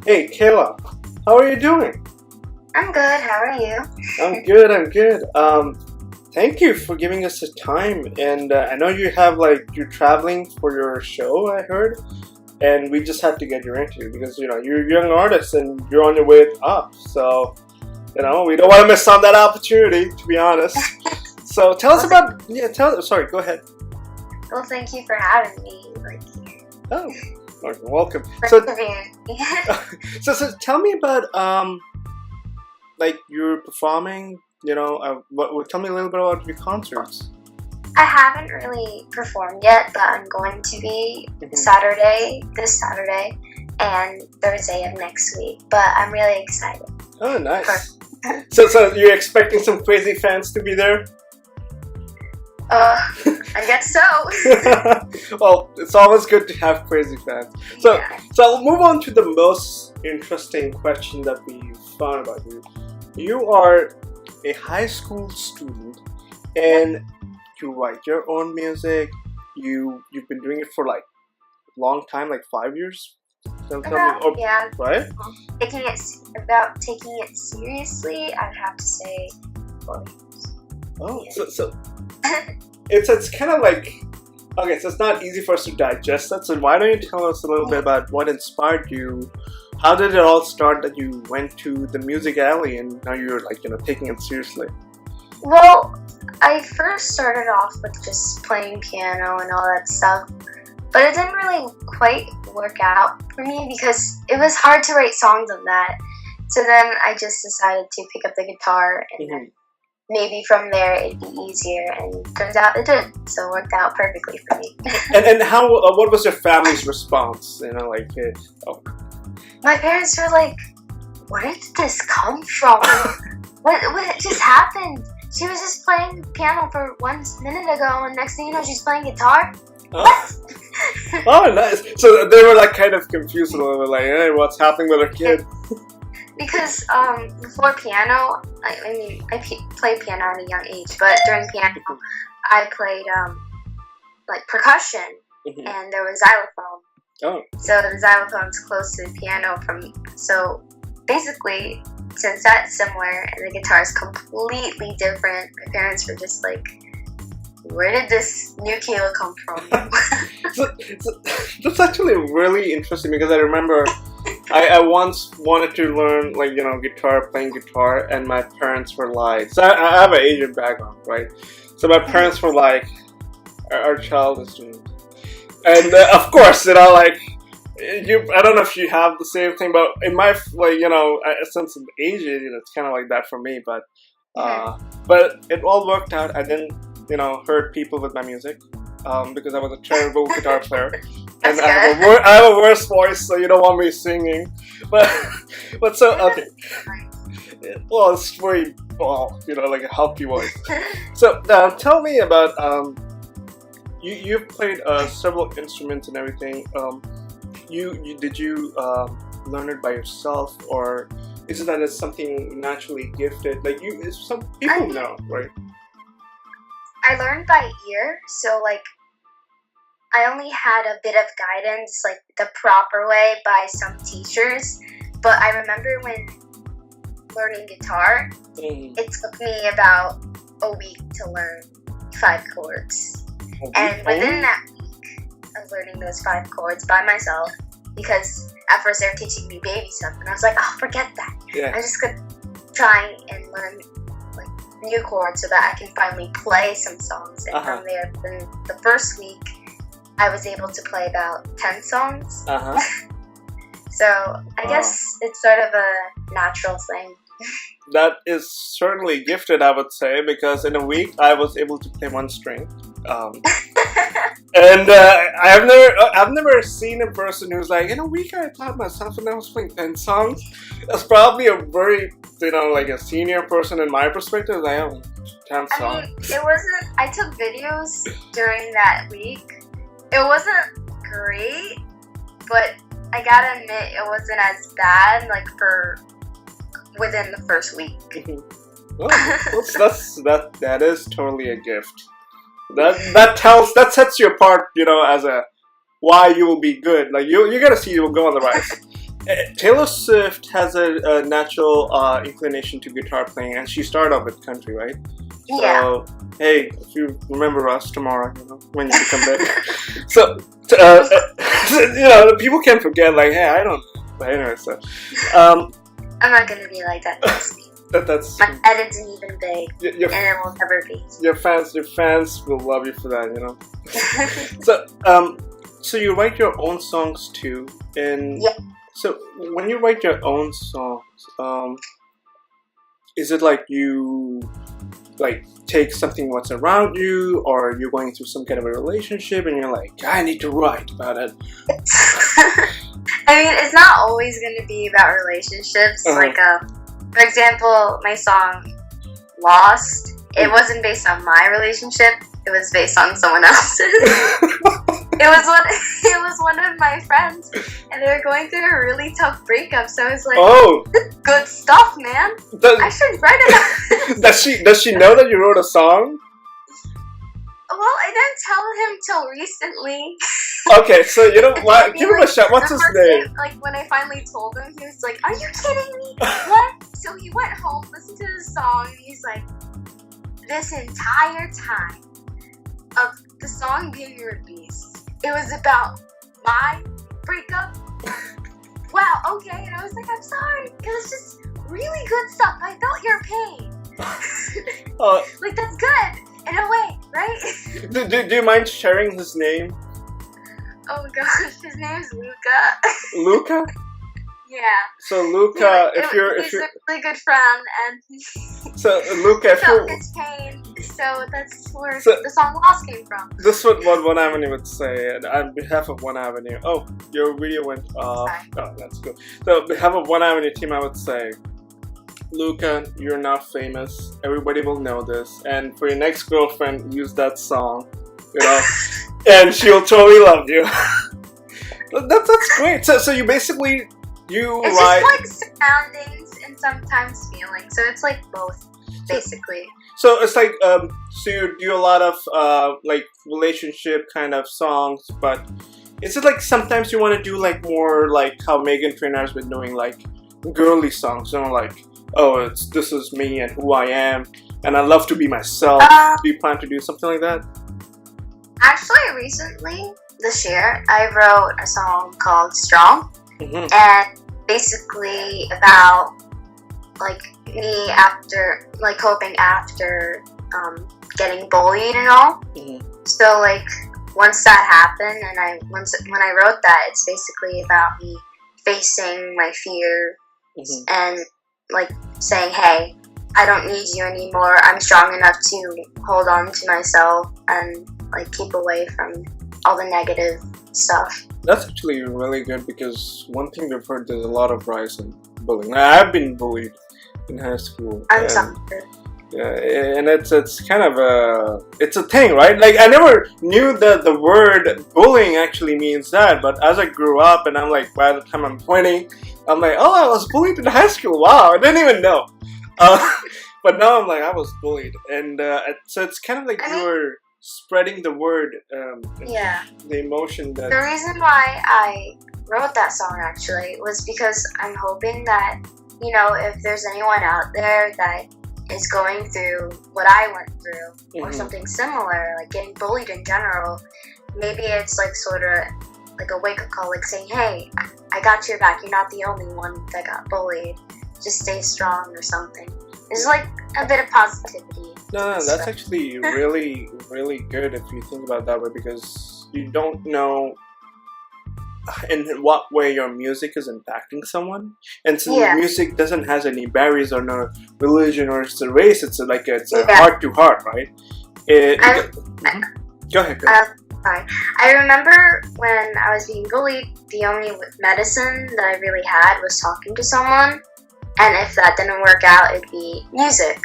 Hey, Kayla, how are you doing? I'm good. How are you? I'm good. Thank you for giving us the time. And I know you're traveling for your show, I heard. And we just had to get your interview because, you're a young artist and you're on your way up. So, we don't want to miss on that opportunity, to be honest. So tell us Well, about, sorry, go ahead. well, thank you for having me. Oh, welcome. For So, interviewing me. so tell me about, you're performing, tell me a little bit about your concerts. I haven't really performed yet, but I'm going to be this Saturday, and Thursday of next week. But I'm really excited. Oh, nice. So you're expecting some crazy fans to be there? I guess so. Well, it's always good to have crazy fans. So, Yeah. so I'll move on to the most interesting question that we found about you. You are a high school student, and you write your own music. You've been doing it for like a long time, like 5 years. Yeah. Right? Taking it seriously, I'd have to say 4 years. Oh, Yeah. so it's kind of like, okay, so it's not easy for us to digest that. So why don't you tell us a little bit about what inspired you? How did it all start that you went to the music alley and now you're taking it seriously? Well, I first started off with just playing piano and all that stuff, but it didn't really quite work out for me because it was hard to write songs on that. So then I just decided to pick up the guitar, and then maybe from there it'd be easier, and turns out it did. So it worked out perfectly for me. And how? What was your family's response? My parents were like, "Where did this come from? What just happened? She was just playing piano for 1 minute ago, and next thing you know, she's playing guitar." What? Oh, nice. So they were kind of confused a little bit, hey, what's happening with our kid? Because before piano, I played piano at a young age, but during piano, I played percussion, and there was xylophone. Oh. So the xylophone's close to the piano so basically, since that's similar and the guitar is completely different, my parents were just like, "Where did this new Kayla come from?" so, that's actually really interesting because I remember I once wanted to learn playing guitar, and my parents were like, so I have an Asian background, right? So my parents were like, our child is doing, and of course, I don't know if you have the same thing, but in my since I'm Asian, it's kind of like that for me. But but it all worked out. I didn't hurt people with my music because I was a terrible guitar player, and I have a worse voice, so you don't want me singing. But so okay. Well, it's very like a healthy voice. So tell me about you've played several instruments and everything. Did you learn it by yourself, or is it that it's something naturally gifted? Some people know, right? I learned by ear, so I only had a bit of guidance, the proper way by some teachers. But I remember when learning guitar, it took me about a week to learn 5 chords. And within that week of learning those 5 chords by myself, because at first they were teaching me baby stuff, and I was like, oh, forget that. Yeah. I just could try and learn new chords so that I can finally play some songs. And from there, in the first week, I was able to play about 10 songs. So I guess it's sort of a natural thing. That is certainly gifted, I would say, because in a week I was able to play 1 string. And I've never seen a person who's like, in a week I taught myself and I was playing 10 songs. That's probably a very, a senior person in my perspective. Like, oh, 10 songs. I mean, it wasn't, I took videos during that week. It wasn't great, but I gotta admit it wasn't as bad, for within the first week. Well, that is totally a gift. That sets you apart, as a why you will be good. You gotta see you will go on the rise. Taylor Swift has a natural inclination to guitar playing, and she started off with country, right? Yeah. So, hey, if you remember us tomorrow, when you come back. So, people can forget, like, hey, I don't. But anyway, so. I'm not gonna be like that. That's my head isn't even big, and it will never be. Your fans will love you for that, So you write your own songs too, and yeah. So when you write your own songs, is it like you take something what's around you, or you're going through some kind of a relationship and you're like, I need to write about it? I mean, it's not always going to be about relationships. Like, for example, my song Lost, it wasn't based on my relationship, it was based on someone else's. It was one of my friends, and they were going through a really tough breakup. So I was like, this is good stuff, man. I should write it. Does she know that you wrote a song? Well, I didn't tell him till recently. Okay, so you know what? Give him a shot. What's his name? Like when I finally told him, he was like, "Are you kidding me? What?" So he went home, listened to the song, and he's like, "This entire time of the song being released, it was about my breakup." Wow. Okay, and I was like, "I'm sorry. It was just really good stuff. I felt your pain." Like that's good. In a way, right? Do you mind sharing his name? Oh gosh, his name's Luca. Luca? Yeah. So Luca, he's a really good friend, and so Luca, if felt his pain. So that's where the song "Lost" came from. This is what One Avenue would say, and on behalf of One Avenue. Oh, your video went off. Oh, that's good. So on behalf of One Avenue team, I would say, Luca, you're not famous. Everybody will know this. And for your next girlfriend, use that song, and she'll totally love you. That's great. So you basically it's write. It's just like surroundings and sometimes feelings. So it's like both, basically. So it's like so you do a lot of like relationship kind of songs, but is it like sometimes you want to do like more like how Meghan Trainor's been doing, like girly songs, like, oh, this is me and who I am, and I love to be myself. Do you plan to do something like that? Actually, recently, this year, I wrote a song called Strong, and basically about like me after, like coping after getting bullied and all. So like once that happened, and when I wrote that, it's basically about me facing my fear and like saying, hey, I don't need you anymore. I'm strong enough to hold on to myself and like keep away from all the negative stuff. That's actually really good, because one thing we've heard, there's a lot of rise in bullying. I've been bullied in high school. I'm sorry. Yeah, and it's kind of it's a thing, right? Like I never knew that the word bullying actually means that, but as I grew up, and I'm like, by the time I'm 20, I'm like, oh, I was bullied in high school. Wow, I didn't even know. But now I'm like, I was bullied, and so it's kind of like you were spreading the word, the emotion that. The reason why I wrote that song actually was because I'm hoping that, if there's anyone out there that is going through what I went through or something similar, like getting bullied in general, maybe it's like sort of like a wake-up call, like saying, hey, I got your back, you're not the only one that got bullied, just stay strong or something. It's like a bit of positivity. No, that's actually really, really good if you think about it that way, because you don't know in what way your music is impacting someone. And since music doesn't has any barriers or no religion or it's a race, it's a heart to heart, right? Go ahead. Sorry. I remember when I was being bullied, the only medicine that I really had was talking to someone. And if that didn't work out, it'd be music.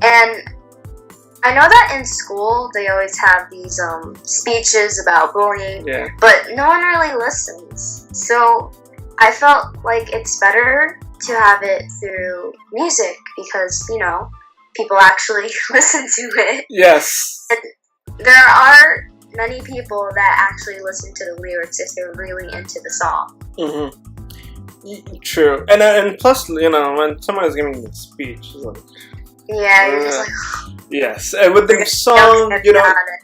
And I know that in school, they always have these speeches about bullying, but no one really listens. So I felt like it's better to have it through music because, people actually listen to it. Yes. And there are many people that actually listen to the lyrics if they're really into the song. True, and plus, when someone is giving a speech, it's like, Yeah, you're just like, yes, and with the song,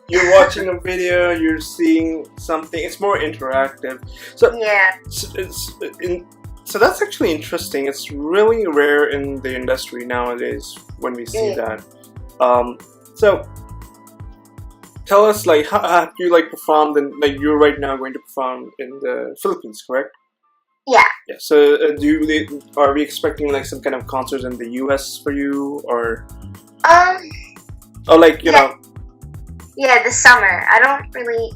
you're watching a video, you're seeing something. It's more interactive. So yeah. So that's actually interesting. It's really rare in the industry nowadays when we see that. So tell us, like, how have you performed? And like, you're right now going to perform in the Philippines, correct? Yeah. Yeah. So are we expecting like some kind of concerts in the U.S. for you, or like you know? Yeah, this summer. I don't really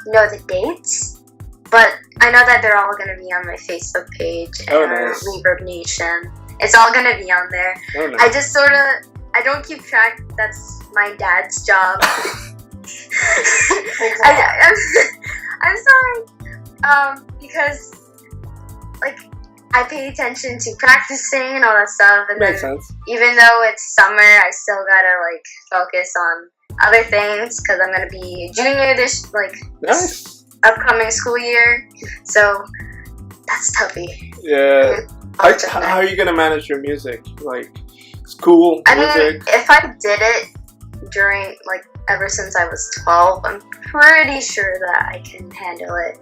know the dates, but I know that they're all going to be on my Facebook page and nice. Reverb Nation. It's all going to be on there. Oh, nice. I just I don't keep track. That's my dad's job. I'm sorry. Because like I pay attention to practicing and all that stuff, and Makes sense. Even though it's summer, I still gotta like focus on other things because I'm gonna be a junior this upcoming school year. So that's toughy. Yeah. How are you gonna manage your music? Like school music? I mean, if I did it during ever since I was 12, I'm pretty sure that I can handle it.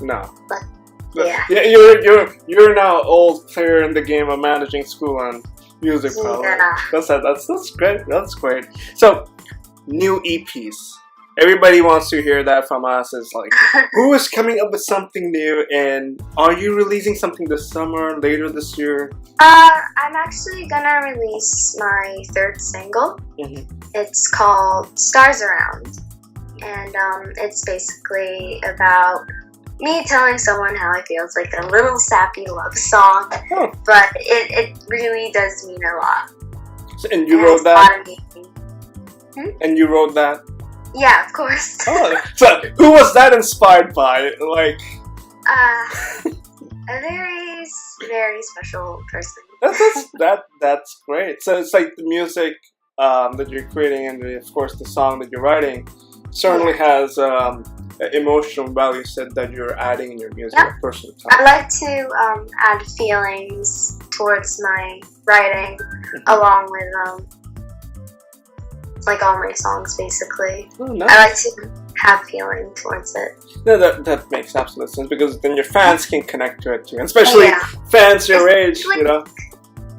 No. But, yeah, you're now old player in the game of managing school and music. Yeah. That's great. That's great. So, new EPs. Everybody wants to hear that from us. It's like, who is coming up with something new, and are you releasing something this summer, later this year? I'm actually gonna release my third single. It's called Stars Around, and it's basically about me telling someone how I feel. It's like a little sappy love song, but it really does mean a lot. So, and you wrote that? And you wrote that? Yeah, of course. So who was that inspired by? Like, a very, very special person. That's great. So it's like the music that you're creating, and of course the song that you're writing certainly has emotional value set that you're adding in your music. Yeah. Personal time. I like to add feelings towards my writing, along with all my songs, basically. Oh, nice. I like to have feeling towards it. No, that makes absolute sense, because then your fans can connect to it too, and especially fans your age,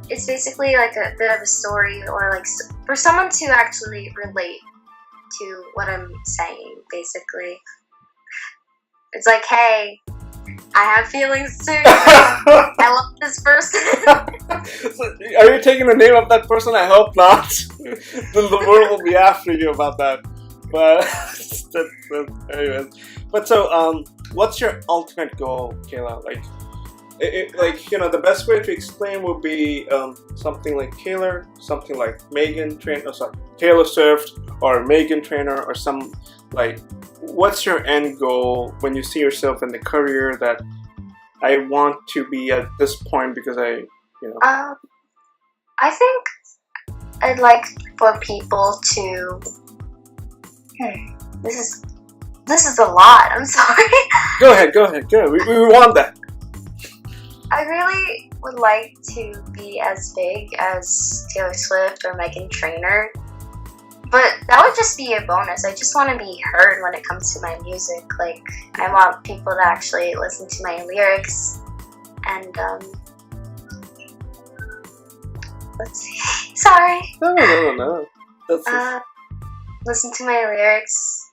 It's basically like a bit of a story, or like for someone to actually relate to what I'm saying, basically. It's like, hey, I have feelings too. I love this person. So, are you taking the name of that person? I hope not. Then the world will be after you about that. But anyways. But so, what's your ultimate goal, Kayla? The best way to explain would be something like Taylor, something like Taylor Swift, or Megan Trainor, or some what's your end goal when you see yourself in the career that I want to be at this point, because I think I'd like for people to. This is a lot. I'm sorry. Go ahead. We want that. I really would like to be as big as Taylor Swift or Megan Trainor, but that would just be a bonus. I just want to be heard when it comes to my music. I want people to actually listen to my lyrics and let's see. Sorry. No. Listen to my lyrics,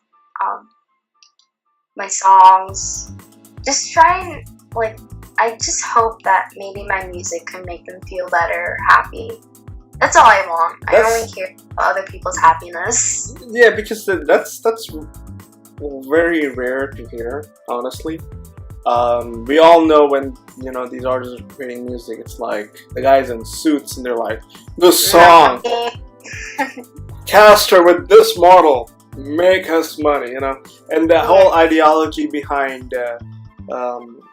my songs. Just try and I just hope that maybe my music can make them feel better, happy. That's all I want. I only care about other people's happiness. Yeah, because that's very rare to hear, honestly. We all know when these artists are creating music, it's like the guys in suits and they're like, this song, cast her with this model, make us money, and the whole ideology behind a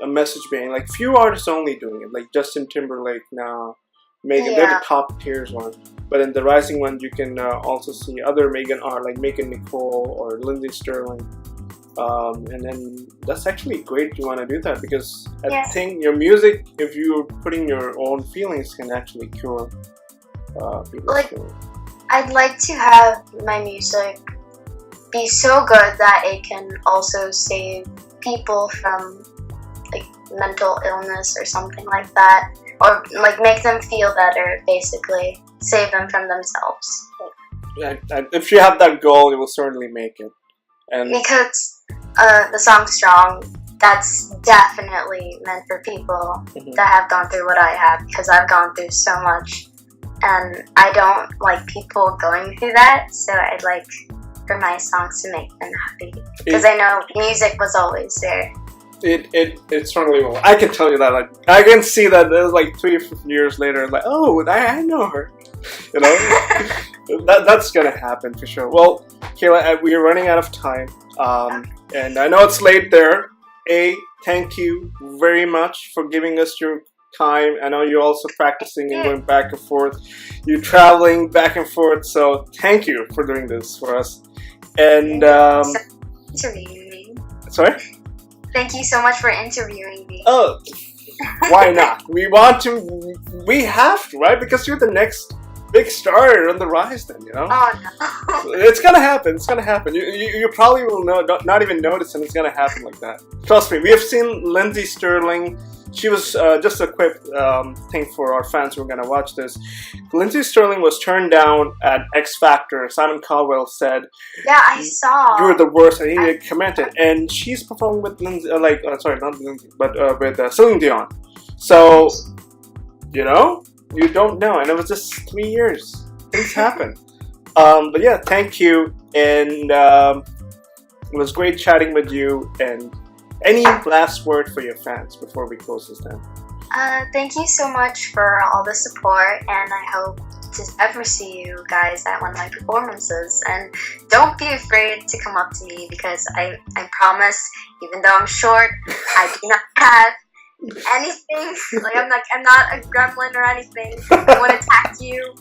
message being few artists only doing it, like Justin Timberlake now, Megan, they're the top tiers one. But in the rising ones, you can also see other Megan art, like Megan Nicole or Lindsay Sterling. And then that's actually great you want to do that, because I Yes. think your music, if you're putting your own feelings, can actually cure people's Like- feelings. I'd like to have my music be so good that it can also save people from like mental illness or something like that, or like make them feel better, basically save them from themselves. If you have that goal, you will certainly make it. And Because the song Strong, that's definitely meant for people Mhm. that have gone through what I have, because I've gone through so much and I don't like people going through that, so I'd like for my songs to make them happy, because I know music was always there. it certainly will. I can tell you that. Like, I can see that there's like 3 or 4 years later, like, oh, I know her. You know, that's gonna happen for sure. Well, Kayla, we are running out of time, and I know it's late there. Thank you very much for giving us your time. I know you're also practicing and going back and forth. You're traveling back and forth, so thank you for doing this for us. And Interviewing me. sorry. Thank you so much for interviewing me. Oh, why not? We have to, right? Because you're the next big star on the rise then, you know? Oh no. It's gonna happen, it's gonna happen. You probably will not even notice, and it's gonna happen like that. Trust me, we have seen Lindsay Sterling. She was, just a quick thing for our fans who are gonna watch this. Lindsay Sterling was turned down at X Factor. Simon Cowell said, Yeah, I saw. "You were the worst," and he commented. And she's performing with Lindsay, sorry, not Lindsay, but with Celine Dion. So, you know, you don't know, and it was just 3 years. Things happen. But yeah, thank you, and it was great chatting with you. And any last word for your fans before we close this down? Thank you so much for all the support, and I hope to ever see you guys at one of my performances. And don't be afraid to come up to me, because I promise, even though I'm short, I do not have anything. Like I'm not a gremlin or anything. I won't attack you.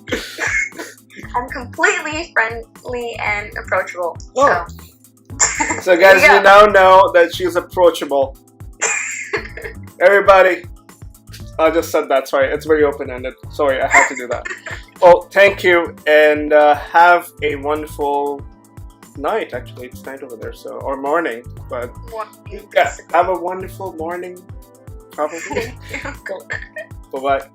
I'm completely friendly and approachable. Oh. So. So guys, Yeah. you now know that she's approachable. Everybody, I just said that, sorry, it's very open-ended. Sorry, I had to do that. Well, thank you, and have a wonderful night. Actually, it's night over there, so, or morning, but yeah, have a wonderful morning, probably. Bye-bye.